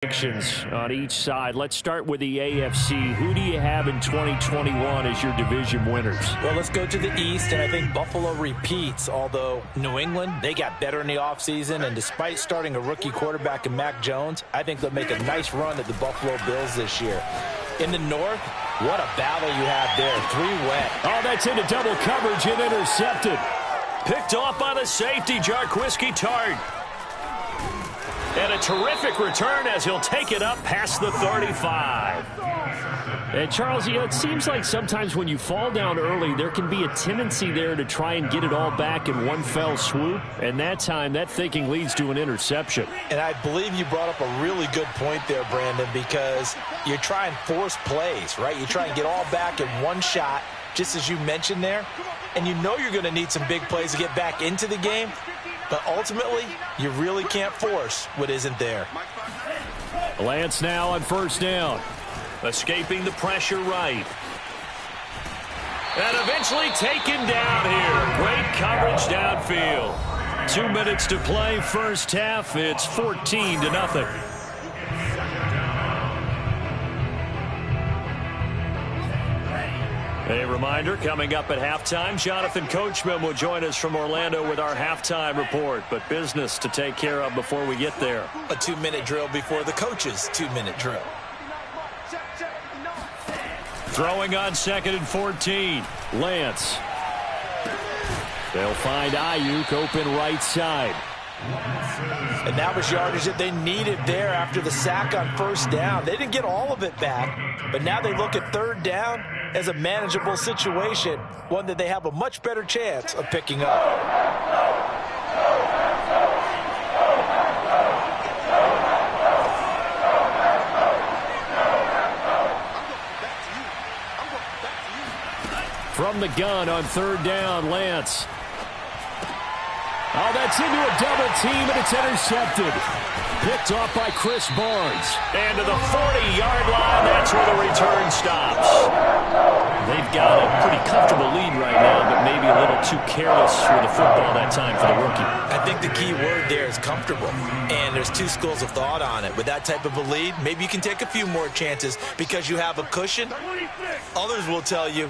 Predictions on each side. Let's start with the AFC. Who do you have in 2021 as your division winners? Well, let's go to the East, and I think Buffalo repeats, although New England, they got better in the offseason, and despite starting a rookie quarterback in Mac Jones, I think they'll make a nice run at the Buffalo Bills this year. In the North, what a battle you have there. 3 wet. Oh, that's into double coverage and intercepted. Picked off by the safety, Jarquiski Tart. And a terrific return as he'll take it up past the 35. And Charles, it seems like sometimes when you fall down early, there can be a tendency there to try and get it all back in one fell swoop. And that time, that thinking leads to an interception. And I believe you brought up a really good point there, Brandon, because you try and force plays, right? You try and get all back in one shot, just as you mentioned there. And you know you're going to need some big plays to get back into the game. But ultimately, you really can't force what isn't there. Lance now on first down. Escaping the pressure right. And eventually taken down here. Great coverage downfield. 2 minutes to play first half. It's 14-0. A reminder, coming up at halftime, Jonathan Coachman will join us from Orlando with our halftime report. But business to take care of before we get there. A 2-minute drill before the coach's 2-minute drill. Throwing on 2nd and 14. Lance. They'll find Ayuk open right side. And that was yardage that they needed there after the sack on first down. They didn't get all of it back, but now they look at third down as a manageable situation, one that they have a much better chance of picking up. From the gun on third down, Lance. Oh, that's into a double team, and it's intercepted. Picked off by Chris Barnes. And to the 40-yard line, that's where the return stops. They've got a pretty comfortable lead right now, but maybe a little too careless with the football that time for the rookie. I think the key word there is comfortable. And there's 2 schools of thought on it. With that type of a lead, maybe you can take a few more chances because you have a cushion. Others will tell you,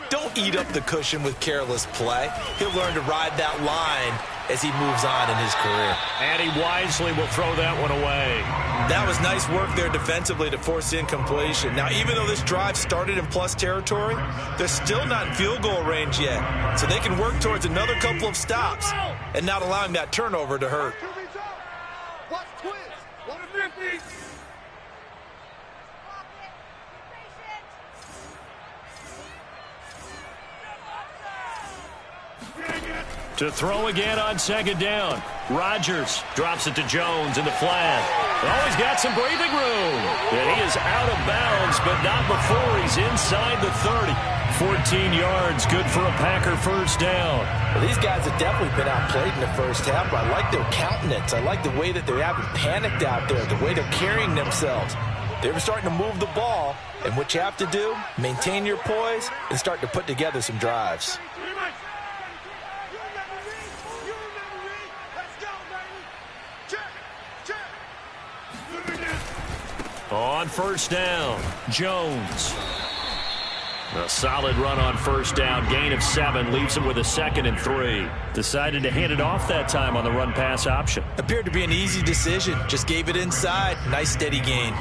don't eat up the cushion with careless play. He'll learn to ride that line as he moves on in his career. And he wisely will throw that one away. That was nice work there defensively to force incompletion. Now, even though this drive started in plus territory, they're still not in field goal range yet. So they can work towards another couple of stops and not allowing that turnover to hurt. To throw again on 2nd down. Rodgers drops it to Jones in the flat. Oh, he's got some breathing room. And he is out of bounds, but not before he's inside the 30. 14 yards, good for a Packer first down. Well, these guys have definitely been outplayed in the first half, but I like their countenance. I like the way that they haven't panicked out there, the way they're carrying themselves. They were starting to move the ball, and what you have to do, maintain your poise and start to put together some drives. On first down, Jones. A solid run on first down. Gain of 7 leaves him with a 2nd and 3. Decided to hand it off that time on the run-pass option. Appeared to be an easy decision. Just gave it inside. Nice steady gain.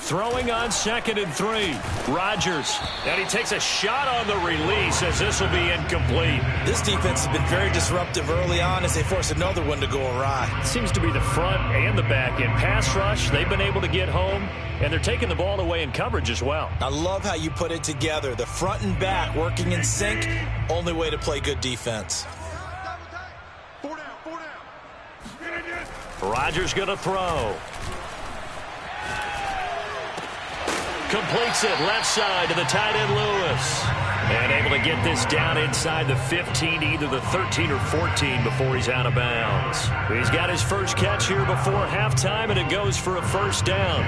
Throwing on 2nd and 3. Rodgers. And he takes a shot on the release as this will be incomplete. This defense has been very disruptive early on as they force another one to go awry. Seems to be the front and the back end. Pass rush, they've been able to get home, and they're taking the ball away in coverage as well. I love how you put it together. The front and back working in sync. Only way to play good defense. Rodgers going to throw. Completes it left side to the tight end Lewis. And able to get this down inside the 15, either the 13 or 14 before he's out of bounds. He's got his first catch here before halftime, and it goes for a first down.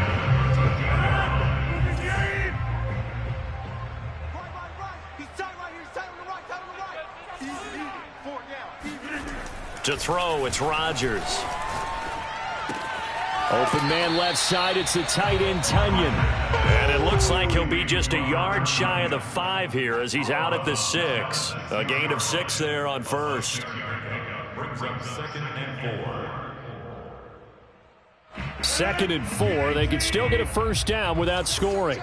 To throw, it's Rodgers. Open man left side, it's the tight end, Tunyon. And it looks like he'll be just a yard shy of the 5 here as he's out at the 6. A gain of 6 there on first. Brings up 2nd and 4. 2nd and 4. They can still get a first down without scoring.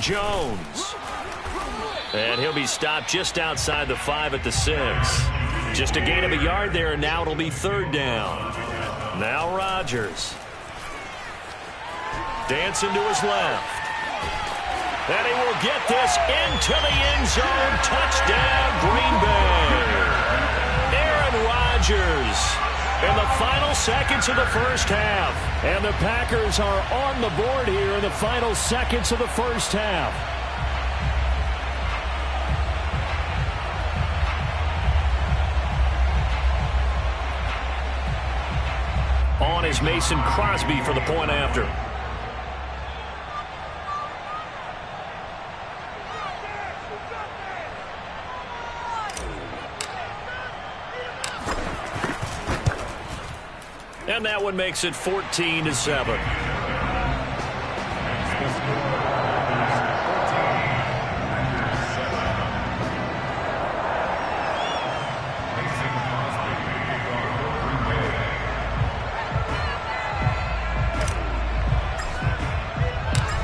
Jones. And he'll be stopped just outside the 5 at the 6. Just a gain of a yard there, and now it'll be 3rd down. Now Rodgers. Dancing to his left. And he will get this into the end zone. Touchdown, Green Bay. Aaron Rodgers in the final seconds of the first half. And the Packers are on the board here in the final seconds of the first half. On is Mason Crosby for the point after. And that one makes it 14-7.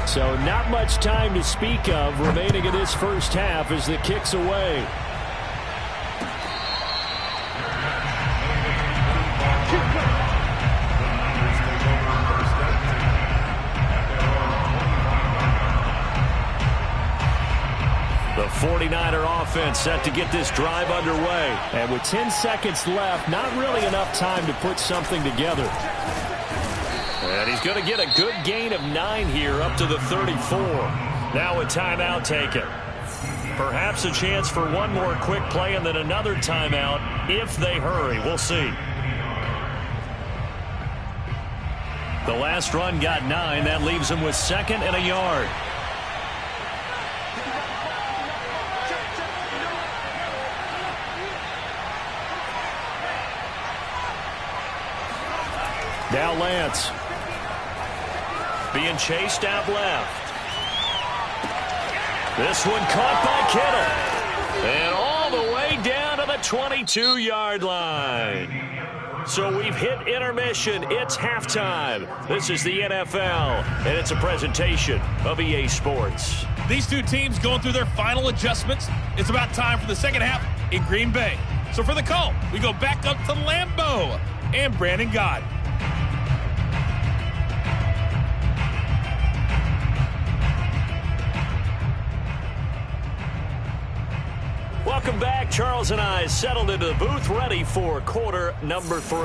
So not much time to speak of remaining in this first half as the kick's away. The 49er offense set to get this drive underway. And with 10 seconds left, not really enough time to put something together. And he's going to get a good gain of 9 here up to the 34. Now a timeout taken. Perhaps a chance for one more quick play and then another timeout if they hurry. We'll see. The last run got 9. That leaves him with 2nd and a yard. Now Lance. Being chased out left. This one caught by Kittle. And all the way down to the 22-yard line. So we've hit intermission. It's halftime. This is the NFL, and it's a presentation of EA Sports. These two teams going through their final adjustments. It's about time for the second half in Green Bay. So for the call, we go back up to Lambeau and Brandon Gott. Welcome back. Charles and I settled into the booth, ready for quarter number 3.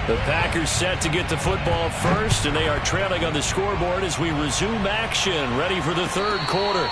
The Packers set to get the football first, and they are trailing on the scoreboard as we resume action, ready for the 3rd quarter.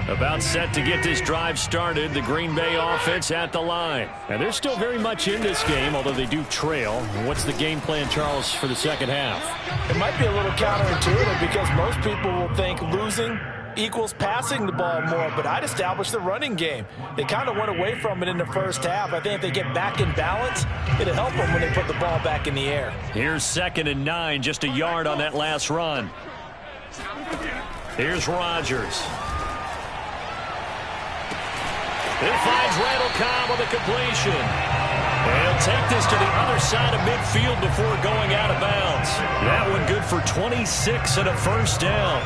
About set to get this drive started. The Green Bay offense at the line. And they're still very much in this game, although they do trail. What's the game plan, Charles, for the second half? It might be a little counterintuitive because most people will think losing equals passing the ball more, but I'd establish the running game. They kind of went away from it in the first half. I think if they get back in balance, it'll help them when they put the ball back in the air. Here's 2nd and 9, just a yard on that last run. Here's Rodgers. It finds Randall Cobb with a completion. And he'll take this to the other side of midfield before going out of bounds. That one good for 26 and a first down.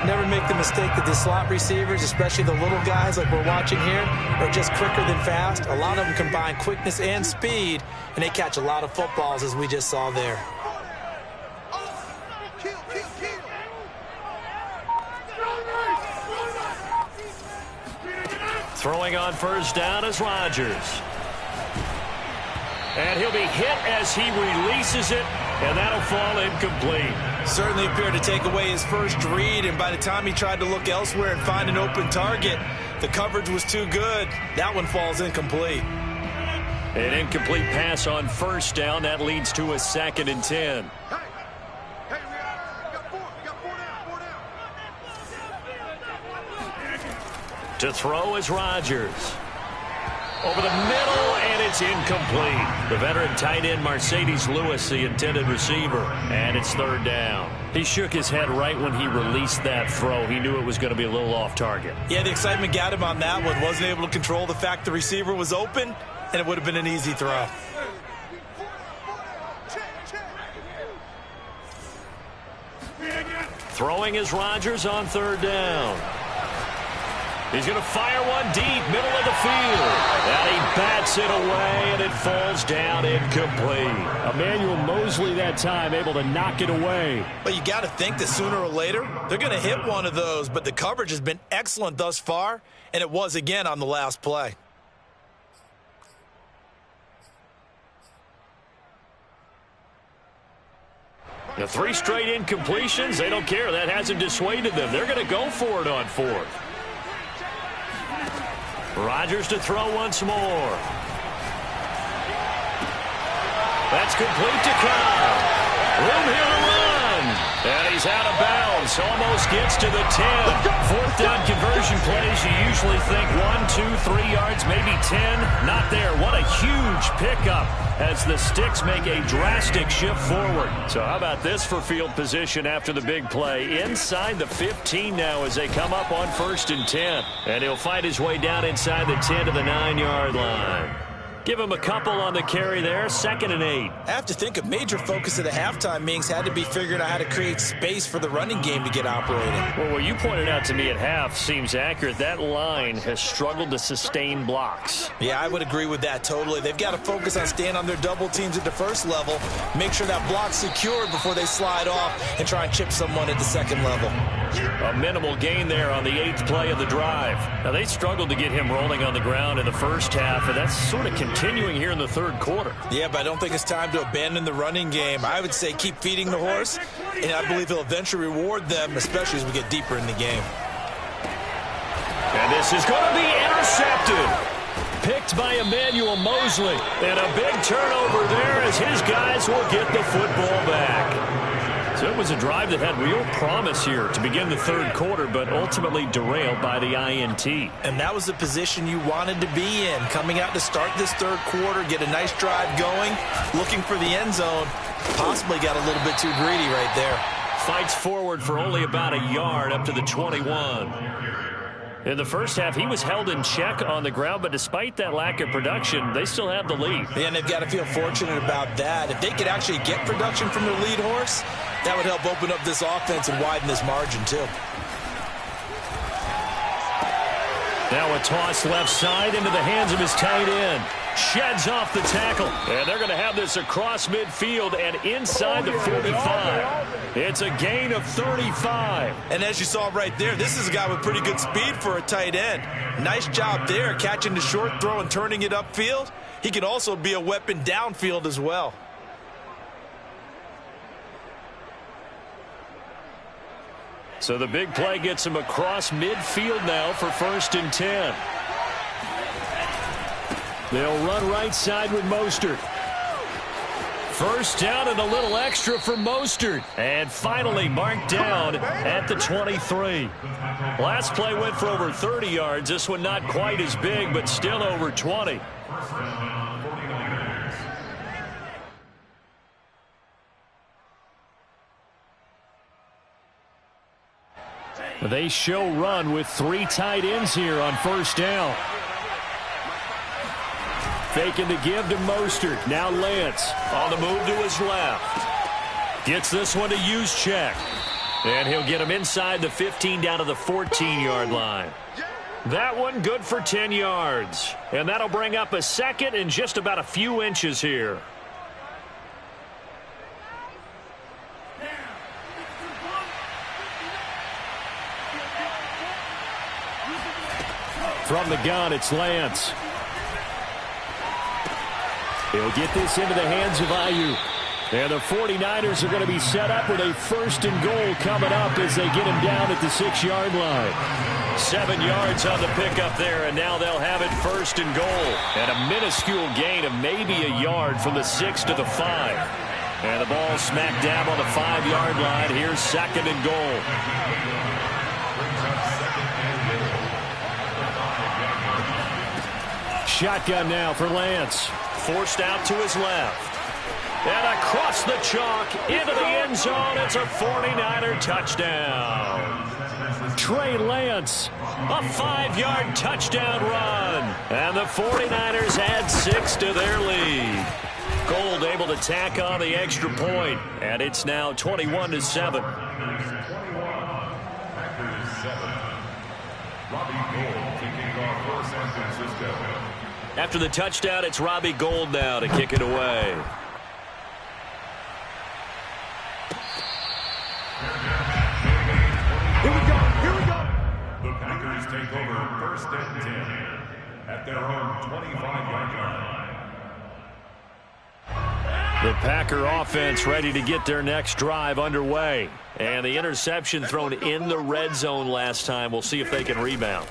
Never make the mistake that the slot receivers, especially the little guys like we're watching here, are just quicker than fast. A lot of them combine quickness and speed, and they catch a lot of footballs, as we just saw there. Throwing on first down is Rodgers. And he'll be hit as he releases it, and that'll fall incomplete. Certainly appeared to take away his first read, and by the time he tried to look elsewhere and find an open target, the coverage was too good. That one falls incomplete. An incomplete pass on first down. That leads to a 2nd and 10. To throw is Rodgers. Over the middle, and it's incomplete. The veteran tight end, Mercedes Lewis, the intended receiver. And it's 3rd down. He shook his head right when he released that throw. He knew it was going to be a little off target. Yeah, the excitement got him on that one. Wasn't able to control the fact the receiver was open, and it would have been an easy throw. Throwing is Rodgers on 3rd down. He's going to fire one deep, middle of the field. And he bats it away, and it falls down incomplete. Emmanuel Mosley that time able to knock it away. But you got to think that sooner or later, they're going to hit one of those. But the coverage has been excellent thus far, and it was again on the last play. The 3 straight incompletions, they don't care. That hasn't dissuaded them. They're going to go for it on 4th. Rodgers to throw once more. That's complete to Kyle. Room here to run. And he's out of bounds. Almost gets to the 10. 4th down conversion plays. You usually think 1, 2, 3 yards, maybe 10. Not there. What a huge pickup as the Sticks make a drastic shift forward. So how about this for field position after the big play? Inside the 15 now as they come up on 1st and 10. And he'll fight his way down inside the 10 to the 9-yard line. Give him a couple on the carry there. 2nd and 8. I have to think a major focus of the halftime meetings had to be figuring out how to create space for the running game to get operating. Well, what you pointed out to me at half seems accurate. That line has struggled to sustain blocks. Yeah, I would agree with that totally. They've got to focus on staying on their double teams at the first level, make sure that block's secured before they slide off and try and chip someone at the 2nd level. A minimal gain there on the 8th play of the drive. Now, they struggled to get him rolling on the ground in the first half, and that's sort of continuing here in the 3rd quarter. Yeah, but I don't think it's time to abandon the running game. I would say keep feeding the horse, and I believe he'll eventually reward them, especially as we get deeper in the game. And this is going to be intercepted. Picked by Emmanuel Mosley. And a big turnover there as his guys will get the football back. So it was a drive that had real promise here to begin the 3rd quarter, but ultimately derailed by the INT. And that was the position you wanted to be in. Coming out to start this 3rd quarter, get a nice drive going, looking for the end zone. Possibly got a little bit too greedy right there. Fights forward for only about a yard up to the 21. In the first half, he was held in check on the ground, but despite that lack of production, they still have the lead. And they've got to feel fortunate about that. If they could actually get production from their lead horse, that would help open up this offense and widen this margin, too. Now a toss left side into the hands of his tight end. Sheds off the tackle. And they're going to have this across midfield and inside the 45. It's a gain of 35. And as you saw right there, this is a guy with pretty good speed for a tight end. Nice job there, catching the short throw and turning it upfield. He can also be a weapon downfield as well. So the big play gets him across midfield now for 1st and 10. They'll run right side with Mostert. 1st down and a little extra for Mostert. And finally marked down at the 23. Last play went for over 30 yards. This one not quite as big, but still over 20. They show run with 3 tight ends here on 1st down. Faking to give to Mostert. Now Lance on the move to his left. Gets this one to Juszczyk. And he'll get him inside the 15 down to the 14-yard line. That one good for 10 yards. And that'll bring up a 2nd and just about a few inches here. From the gun, it's Lance. He'll get this into the hands of Ayuk. And the 49ers are going to be set up with a 1st and goal coming up as they get him down at the 6-yard line. 7 yards on the pickup there, and now they'll have it 1st and goal. And a minuscule gain of maybe a yard from the 6 to the 5. And the ball smack dab on the 5-yard line. Here's 2nd and goal. Shotgun now for Lance. Forced out to his left. And across the chalk into the end zone. It's a 49er touchdown. Trey Lance. A 5-yard touchdown run. And the 49ers add 6 to their lead. Gold able to tack on the extra point. And it's now 21-7. After the touchdown, it's Robbie Gould now to kick it away. The Packers take over 1st and 10 at their own 25-yard line. The Packer offense ready to get their next drive underway. And the interception thrown in the red zone last time. We'll see if they can rebound.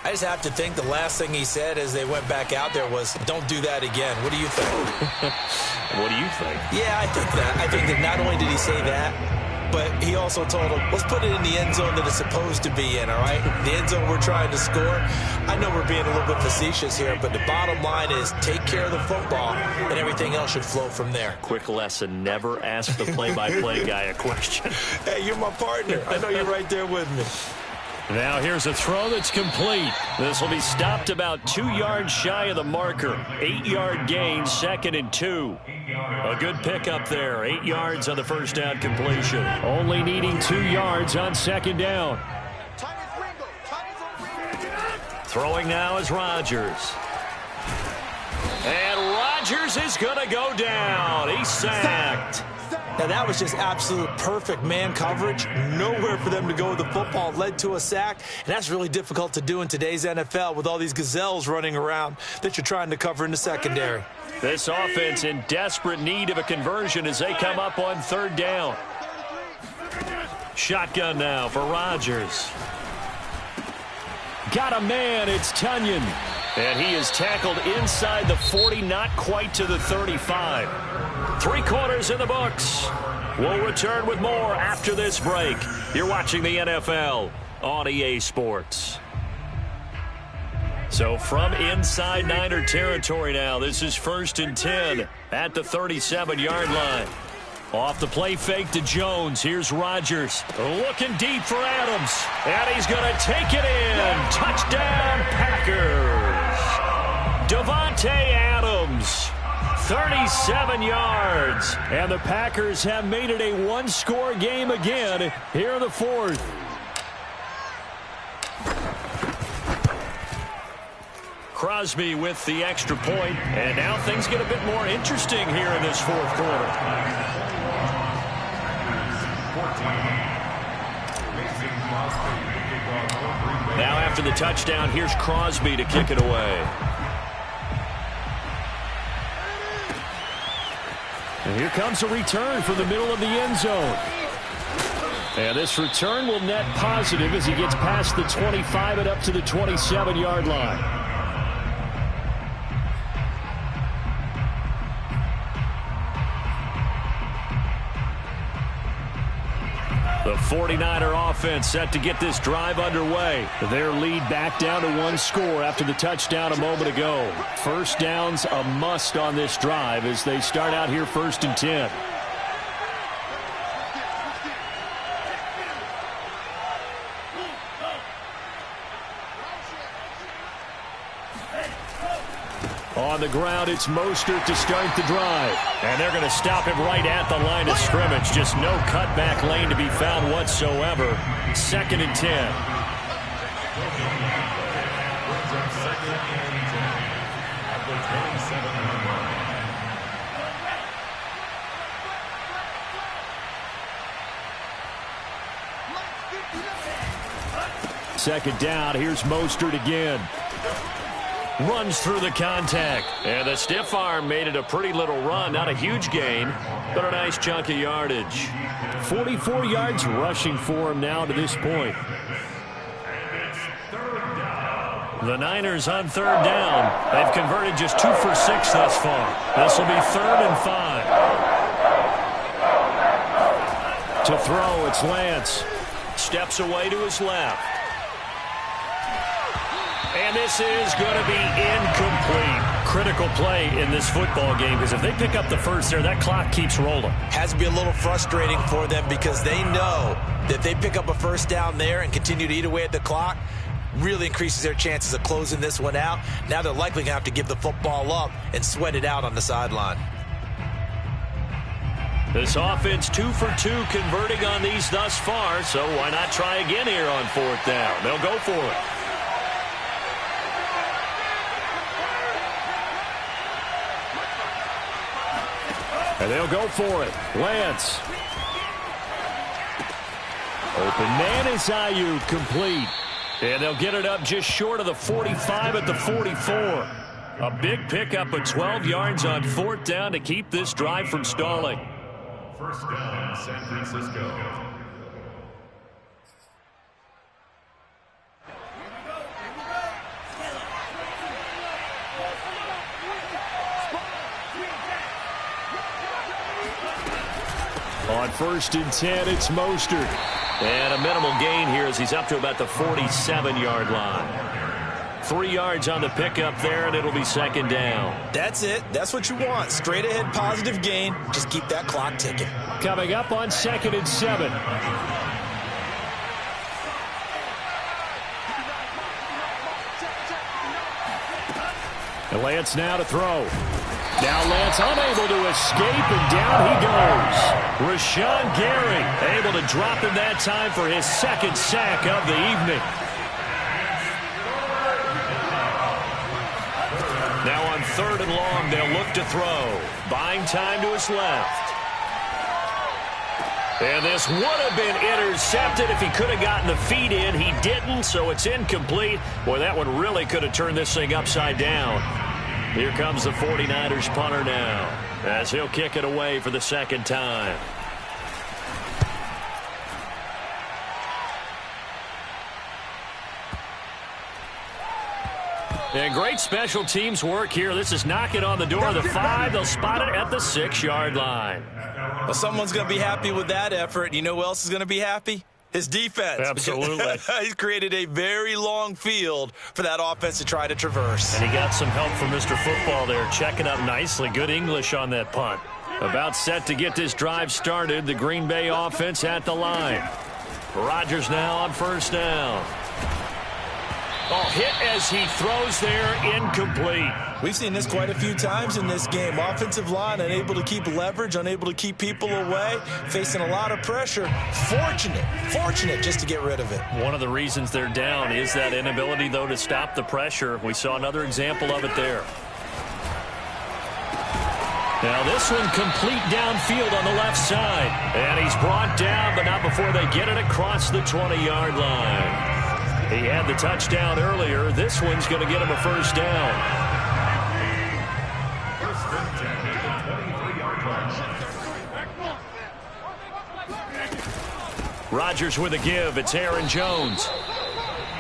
I just have to think the last thing he said as they went back out there was, don't do that again. What do you think? What do you think? Yeah, I think that. I think that not only did he say that, but he also told him, let's put it in the end zone that it's supposed to be in, all right? The end zone we're trying to score. I know we're being a little bit facetious here, but the bottom line is take care of the football, and everything else should flow from there. Quick lesson, never ask the play-by-play guy a question. Hey, you're my partner. I know you're right there with me. Now here's a throw that's complete. This will be stopped about 2 yards shy of the marker. 8-yard gain, 2nd and 2. A good pickup there. 8 yards on the first down completion. Only needing 2 yards on 2nd down. Throwing now is Rodgers. And Rodgers is going to go down. He's sacked. Now, that was just absolute perfect man coverage. Nowhere for them to go with the football. Led to a sack, and that's really difficult to do in today's NFL with all these gazelles running around that you're trying to cover in the secondary. This offense in desperate need of a conversion as they come up on 3rd down. Shotgun now for Rodgers. Got a man, it's Tunyon. And he is tackled inside the 40, not quite to the 35. 3 quarters in the books. We'll return with more after this break. You're watching the NFL on EA Sports. So from inside Niner territory now, this is 1st and 10 at the 37-yard line. Off the play fake to Jones. Here's Rodgers. Looking deep for Adams. And he's going to take it in. Touchdown, Packers. Davante Adams. 37 yards. And the Packers have made it a one-score game again here in the 4th. Crosby with the extra point. And now things get a bit more interesting here in this 4th quarter. Now after the touchdown, here's Crosby to kick it away. And here comes a return from the middle of the end zone. And this return will net positive as he gets past the 25 and up to the 27-yard line. The 49er offense set to get this drive underway. Their lead back down to 1 score after the touchdown a moment ago. First down's a must on this drive as they start out here 1st and 10. On the ground, it's Mostert to start the drive. And they're going to stop him right at the line of scrimmage. Just no cutback lane to be found whatsoever. 2nd and 10. Second down, here's Mostert again. Runs through the contact. And the stiff arm made it a pretty little run. Not a huge gain, but a nice chunk of yardage. 44 yards rushing for him now to this point. The Niners on third down. They've converted just 2 for 6 thus far. This will be 3rd and 5. To throw, it's Lance. Steps away to his left. And this is going to be incomplete. Critical play in this football game, because if they pick up the first there, that clock keeps rolling. Has to be a little frustrating for them because they know that if they pick up a first down there and continue to eat away at the clock, really increases their chances of closing this one out. Now they're likely going to have to give the football up and sweat it out on the sideline. This offense 2 for 2 converting on these thus far, so why not try again here on 4th down? They'll go for it. And they'll go for it. Lance. Open man is Ayuk, complete. And they'll get it up just short of the 45 at the 44. A big pickup of 12 yards on 4th down to keep this drive from stalling. First down, San Francisco. On 1st and 10, it's Mostert. And a minimal gain here as he's up to about the 47-yard line. 3 yards on the pickup there, and it'll be 2nd down. That's it. That's what you want. Straight ahead positive gain. Just keep that clock ticking. Coming up on 2nd and 7. And Lance now to throw. Now Lance unable to escape, and down he goes. Rashawn Gary able to drop him that time for his 2nd sack of the evening. Now on 3rd and long, they'll look to throw. Buying time to his left. And this would have been intercepted if he could have gotten the feet in. He didn't, so it's incomplete. Boy, that one really could have turned this thing upside down. Here comes the 49ers punter now, as he'll kick it away for the 2nd time. And great special teams work here. This is knocking on the door of the 5. They'll spot it at the 6-yard line. Well, someone's going to be happy with that effort. You know who else is going to be happy? His defense. Absolutely. He's created a very long field for that offense to try to traverse. And he got some help from Mr. Football there, checking up nicely. Good English on that punt. About set to get this drive started. The Green Bay offense at the line. Rodgers now on 1st down. Oh, hit as he throws there, incomplete. We've seen this quite a few times in this game. Offensive line unable to keep leverage, unable to keep people away, facing a lot of pressure. Fortunate just to get rid of it. One of the reasons they're down is that inability, though, to stop the pressure. We saw another example of it there. Now this one complete downfield on the left side. And he's brought down, but not before they get it across the 20-yard line. He had the touchdown earlier. This one's going to get him a 1st down. Rodgers with a give. It's Aaron Jones.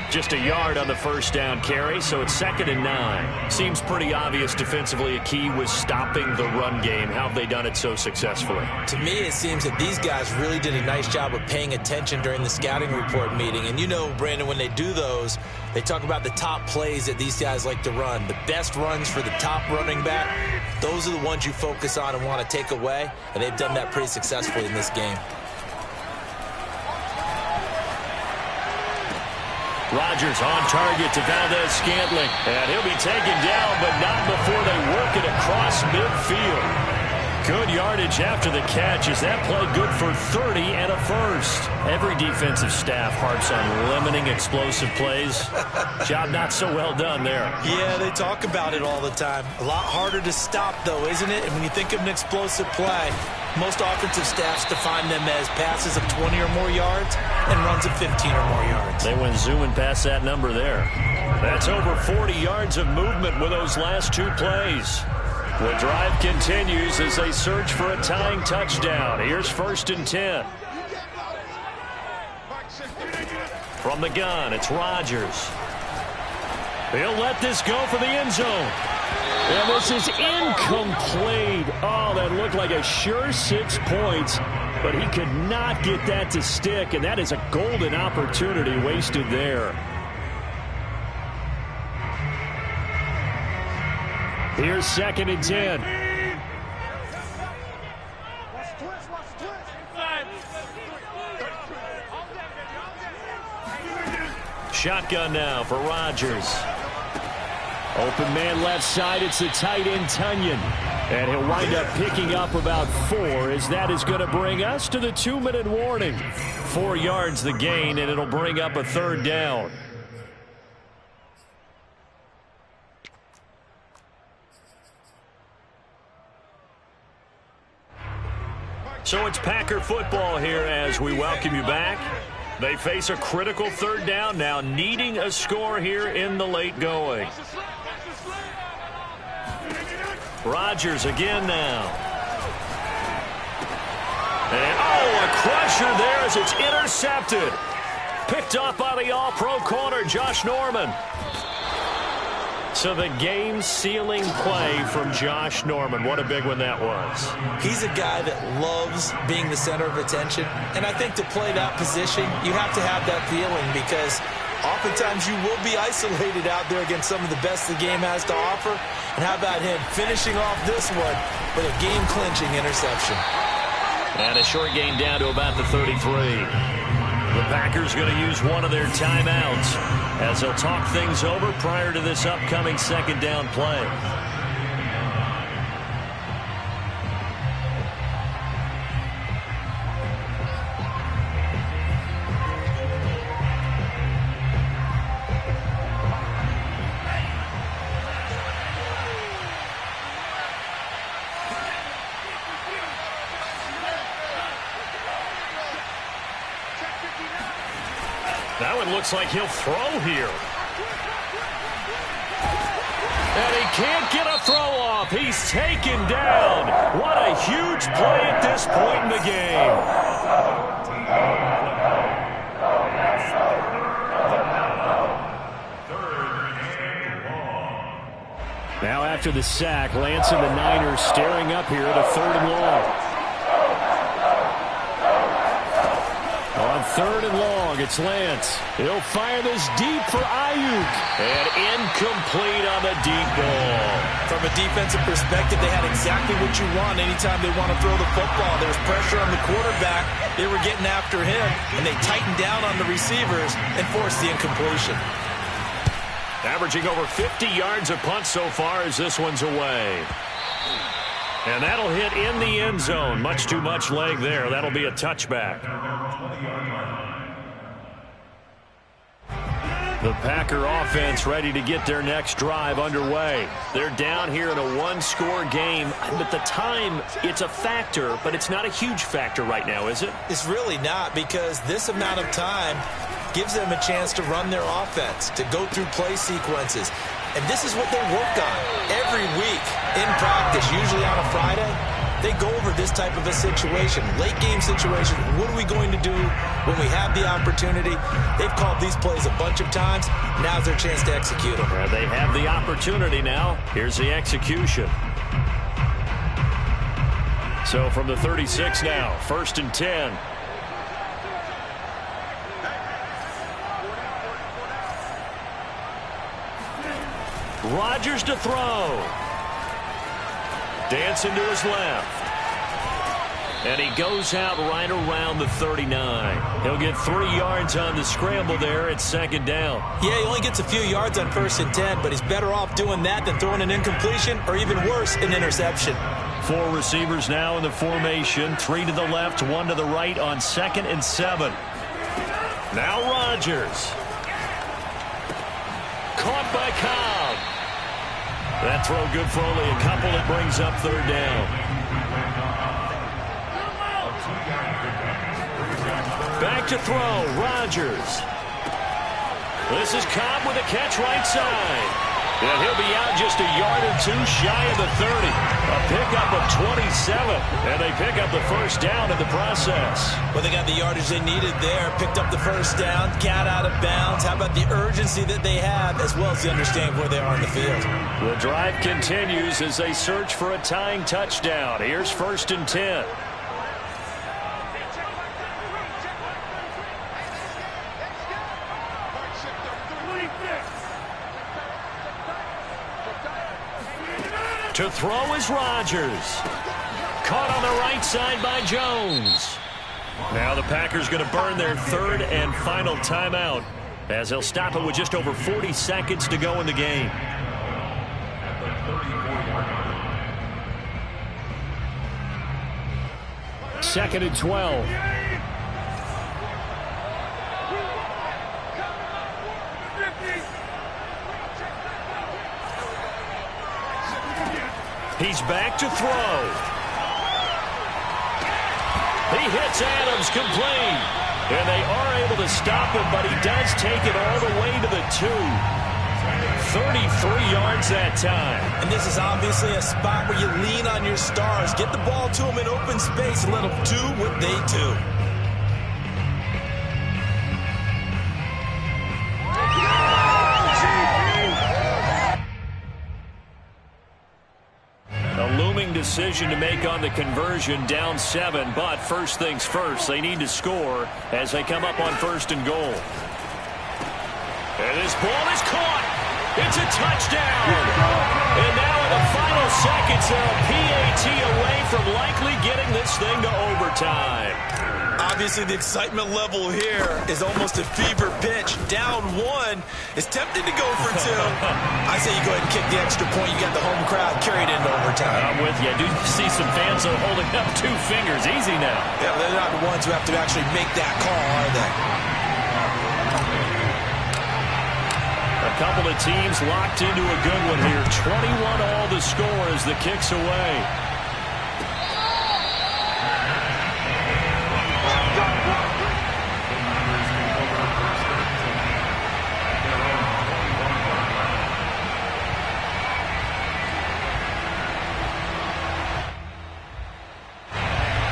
Just a yard on the 1st down carry, so it's 2nd and 9. Seems pretty obvious defensively a key was stopping the run game. How have they done it so successfully? To me, it seems that these guys really did a nice job of paying attention during the scouting report meeting. And you know, Brandon, when they do those, they talk about the top plays that these guys like to run. The best runs for the top running back, those are the ones you focus on and want to take away. And they've done that pretty successfully in this game. Rodgers on target to Valdez-Scantling. And he'll be taken down, but not before they work it across midfield. Good yardage after the catch as that play good for 30 and a 1st. Every defensive staff harps on limiting explosive plays. Job not so well done there. Yeah, they talk about it all the time. A lot harder to stop, though, isn't it? And when you think of an explosive play, Most offensive staffs define them as passes of 20 or more yards and runs of 15 or more yards. They went zooming past that number there. That's over 40 yards of movement with those last two plays. The drive continues as they search for a tying touchdown. Here's 1st and 10. From the gun, it's Rodgers. He'll let this go for the end zone. And this is incomplete. Oh, that looked like a sure 6 points, but he could not get that to stick, and that is a golden opportunity wasted there. Here's 2nd and 10. Shotgun now for Rodgers. Open man left side. It's the tight end, Tunyon. And he'll wind up picking up about 4 as that is going to bring us to the 2-minute warning. 4 yards the gain, and it'll bring up a 3rd down. So it's Packer football here as we welcome you back. They face a critical 3rd down now, needing a score here in the late going. Rodgers again now. And, oh, a crusher there as it's intercepted. Picked off by the all-pro corner, Josh Norman. So the game-sealing play from Josh Norman. What a big one that was. He's a guy that loves being the center of attention. And I think to play that position, you have to have that feeling because oftentimes you will be isolated out there against some of the best the game has to offer. And how about him finishing off this one with a game-clinching interception. And a short gain down to about the 33. The Packers going to use one of their timeouts as they'll talk things over prior to this upcoming 2nd down play. That one looks like he'll throw here. And he can't get a throw off. He's taken down. What a huge play at this point in the game. Now after the sack, Lance and the Niners staring up here at a 3rd and long. On 3rd and long, it's Lance. He'll fire this deep for Ayuk. And incomplete on the deep ball. From a defensive perspective, they had exactly what you want anytime they want to throw the football. There was pressure on the quarterback. They were getting after him, and they tightened down on the receivers and forced the incompletion. Averaging over 50 yards a punt so far as this one's away. And that'll hit in the end zone. Much too much leg there. That'll be a touchback. The Packer offense ready to get their next drive underway. They're down here in a 1-score game. But the time, it's a factor, but it's not a huge factor right now, is it? It's really not, because this amount of time gives them a chance to run their offense, to go through play sequences. And this is what they work on every week in practice, usually on a Friday. They go over this type of a situation, late game situation. What are we going to do when we have the opportunity? They've called these plays a bunch of times. Now's their chance to execute them. Well, they have the opportunity now. Here's the execution. So from the 36 now, 1st and 10. Rodgers to throw. Dancing to his left. And he goes out right around the 39. He'll get 3 yards on the scramble there at 2nd down. Yeah, he only gets a few yards on 1st and 10, but he's better off doing that than throwing an incompletion or even worse, an interception. 4 receivers now in the formation. 3 to the left, 1 to the right on 2nd and 7. Now Rodgers. Caught by Cobb. That throw good for only a couple. It brings up 3rd down. Back to throw, Rodgers. This is Cobb with a catch right side. And he'll be out just a yard or two shy of the 30. A pickup of 27. And they pick up the first down in the process. Well, they got the yardage they needed there. Picked up the first down. Got out of bounds. How about the urgency that they have, as well as the understanding where they are in the field? The drive continues as they search for a tying touchdown. Here's 1st and 10. To throw is Rodgers. Caught on the right side by Jones. Now the Packers going to burn their 3rd and final timeout as they'll stop it with just over 40 seconds to go in the game. Second and 12. He's back to throw. He hits Adams complete. And they are able to stop him, but he does take it all the way to the 2. 33 yards that time. And this is obviously a spot where you lean on your stars. Get the ball to them in open space and let them do what they do. Decision to make on the conversion, down 7, but first things first, they need to score as they come up on 1st and goal. And this ball is caught. It's a touchdown. And now in the final seconds, they're a PAT away from likely getting this thing to overtime. Obviously, the excitement level here is almost a fever pitch. Down 1 is tempted to go for 2. I say you go ahead and kick the extra point. You got the home crowd carried into overtime. I'm with you. I do see some fans holding up 2 fingers. Easy now. Yeah, they're not the ones who have to actually make that call, are they? A couple of teams locked into a good one here. 21 all the score as the kick's away.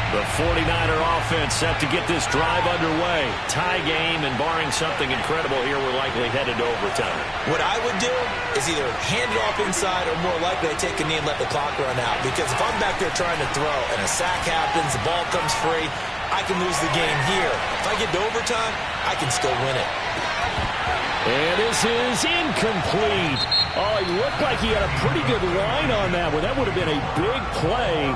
The 49er offense set to get this drive underway. Tie game, and barring something incredible here, we're likely headed to overtime. What I would do is either hand it off inside or more likely I take a knee and let the clock run out. Because if I'm back there trying to throw and a sack happens, the ball comes free, I can lose the game here. If I get to overtime, I can still win it. And this is incomplete. Oh, he looked like he had a pretty good line on that one. That would have been a big play,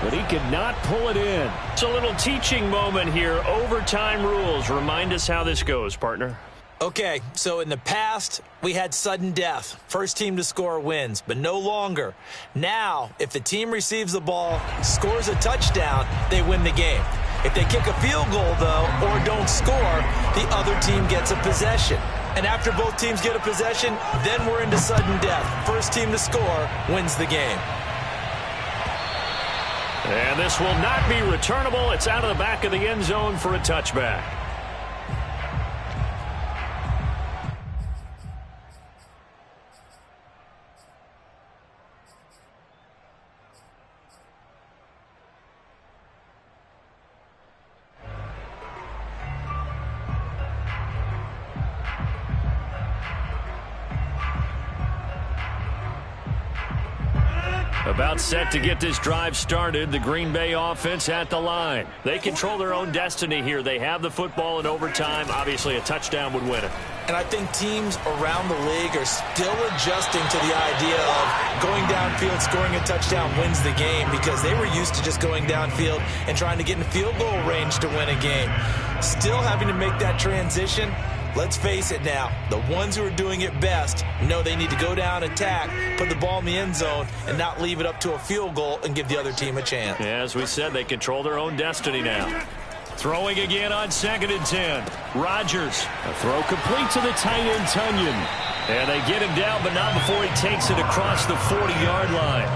but he could not pull it in. It's a little teaching moment here. Overtime rules. Remind us how this goes, partner. Okay, so in the past, we had sudden death. First team to score wins, but no longer. Now, if the team receives the ball, scores a touchdown, they win the game. If they kick a field goal, though, or don't score, the other team gets a possession. And after both teams get a possession, then we're into sudden death. First team to score wins the game. And this will not be returnable. It's out of the back of the end zone for a touchback. About set to get this drive started. The Green Bay offense at the line. They control their own destiny here. They have the football in overtime. Obviously, a touchdown would win it. And I think teams around the league are still adjusting to the idea of going downfield, scoring a touchdown wins the game, because they were used to just going downfield and trying to get in field goal range to win a game. Still having to make that transition. Let's face it now, the ones who are doing it best know they need to go down, attack, put the ball in the end zone, and not leave it up to a field goal and give the other team a chance. Yeah, as we said, they control their own destiny now. Throwing again on 2nd and 10. Rodgers. A throw complete to the tight end, Tunyon. And they get him down, but not before he takes it across the 40-yard line.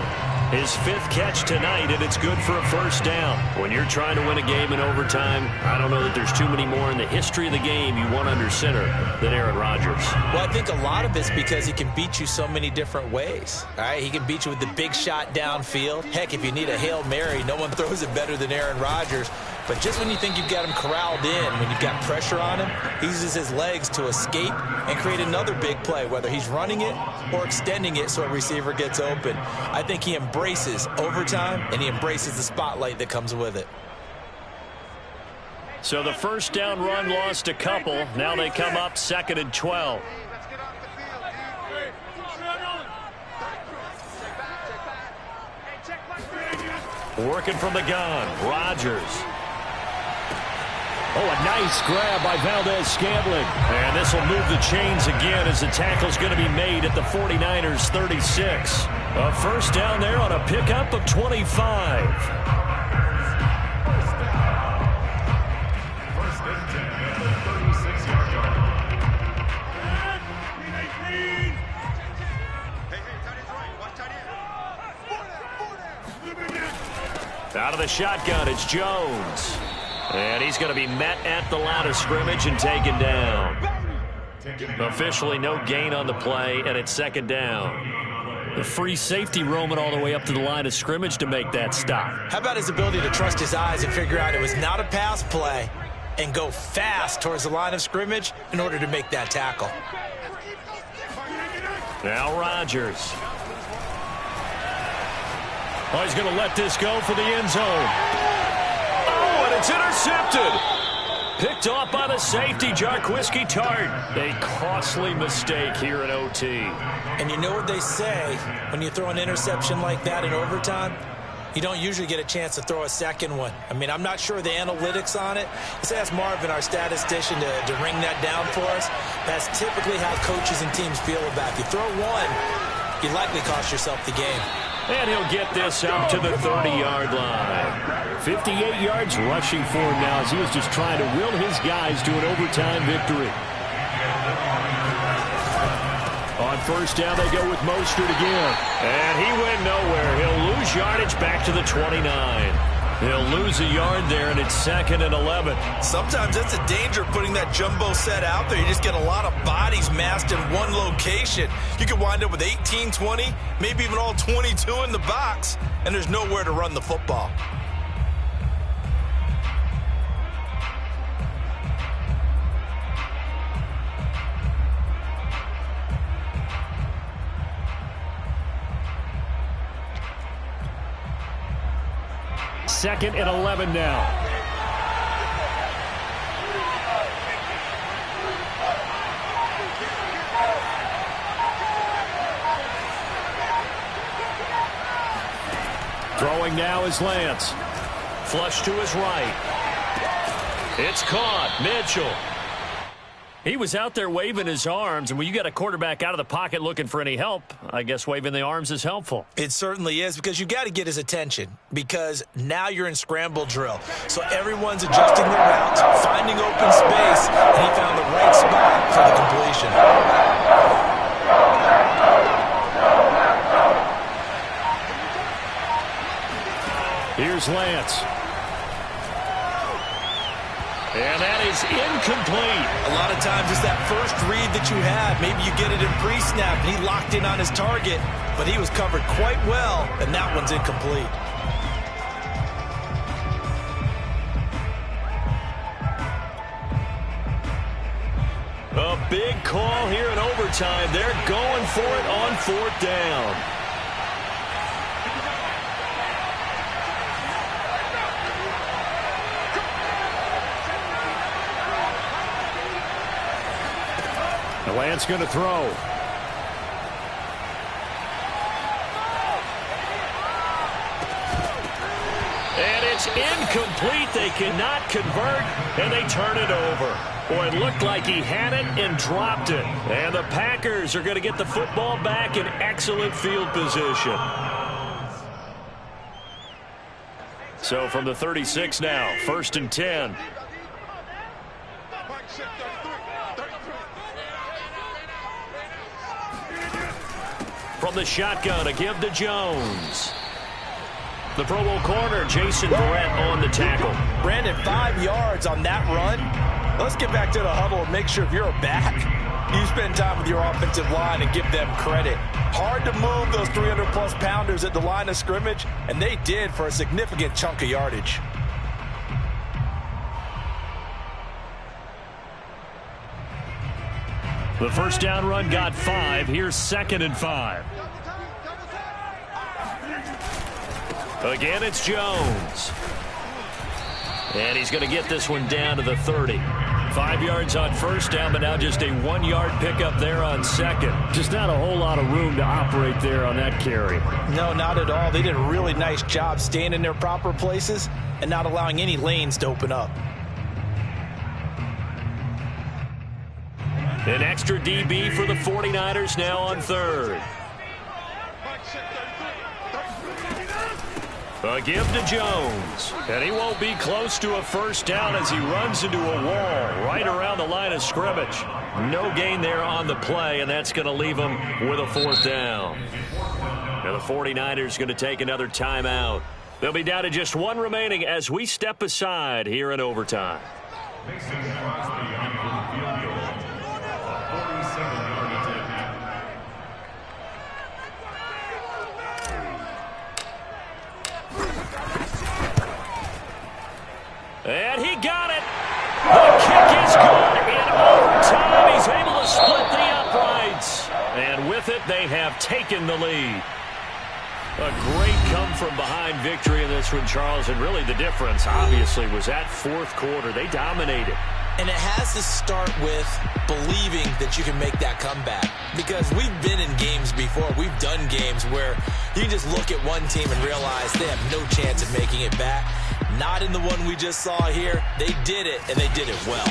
His 5th catch tonight, and it's good for a first down. When you're trying to win a game in overtime, I don't know that there's too many more in the history of the game you want under center than Aaron Rodgers. Well, I think a lot of it's because he can beat you so many different ways. All right, he can beat you with the big shot downfield. Heck, if you need a Hail Mary, no one throws it better than Aaron Rodgers. But just when you think you've got him corralled in, when you've got pressure on him, he uses his legs to escape and create another big play, whether he's running it or extending it so a receiver gets open. I think he embraces overtime, and he embraces the spotlight that comes with it. So the first down run lost a couple. Now they come up 2nd and 12. Working from the gun, Rodgers. Oh, a nice grab by Valdez-Scantling. And this will move the chains again as the tackle's going to be made at the 49ers 36. A first down there on a pickup of 25. First and 10 at the 36-yard line. Out of the shotgun, it's Jones. And he's going to be met at the line of scrimmage and taken down. Officially no gain on the play, and it's 2nd down. The free safety roaming all the way up to the line of scrimmage to make that stop. How about his ability to trust his eyes and figure out it was not a pass play and go fast towards the line of scrimmage in order to make that tackle? Now Rodgers. Oh, he's going to let this go for the end zone. It's intercepted. Picked off by the safety, Jarquiski Tart. A costly mistake here in OT. And you know what they say, when you throw an interception like that in overtime, you don't usually get a chance to throw a second one. I mean, I'm not sure the analytics on it. Let's ask Marvin, our statistician, to ring that down for us. That's typically how coaches and teams feel about it. If you throw one, you likely cost yourself the game. And he'll get this out to the 30-yard line. 58 yards rushing for him now as he was just trying to will his guys to an overtime victory. On first down, they go with Mostert again. And he went nowhere. He'll lose yardage back to the 29. He'll lose a yard there, and it's 2nd and 11. Sometimes that's a danger putting that jumbo set out there. You just get a lot of bodies massed in one location. You could wind up with 18, 20, maybe even all 22 in the box, and there's nowhere to run the football. Second and 11 now. Throwing now is Lance. Flush to his right. It's caught. Mitchell. He was out there waving his arms, and when you got a quarterback out of the pocket looking for any help, I guess waving the arms is helpful. It certainly is, because you got to get his attention, because now you're in scramble drill. So everyone's adjusting their routes, finding open space, and he found the right spot for the completion. Here's Lance. And that is incomplete. A lot of times it's that first read that you had. Maybe you get it in pre-snap, and he locked in on his target, but he was covered quite well, and that one's incomplete. A big call here in overtime. They're going for it on 4th down. Lance going to throw. And it's incomplete. They cannot convert, and they turn it over. Boy, it looked like he had it and dropped it. And the Packers are going to get the football back in excellent field position. So from the 36 now, 1st and 10. From the shotgun, a give to Jones. The Pro Bowl corner, Jason Verrett, on the tackle. Brandon, 5 yards on that run. Let's get back to the huddle and make sure if you're a back, you spend time with your offensive line and give them credit. Hard to move those 300-plus pounders at the line of scrimmage, and they did for a significant chunk of yardage. The first down run got 5. Here's 2nd and 5. Again, it's Jones. And he's going to get this one down to the 30. 5 yards on first down, but now just a 1-yard pickup there on second. Just not a whole lot of room to operate there on that carry. No, not at all. They did a really nice job staying in their proper places and not allowing any lanes to open up. An extra DB for the 49ers now on 3rd. A give to Jones. And he won't be close to a first down as he runs into a wall right around the line of scrimmage. No gain there on the play, and that's going to leave him with a 4th down. Now the 49ers going to take another timeout. They'll be down to just 1 remaining as we step aside here in overtime. And he got it. The kick is good in overtime. He's able to split the uprights. And with it, they have taken the lead. A great come-from-behind victory in this one, Charles. And really the difference, obviously, was that 4th quarter. They dominated. And it has to start with believing that you can make that comeback. Because we've been in games before. We've done games where you just look at one team and realize they have no chance of making it back. Not in the one we just saw here. They did it, and they did it well.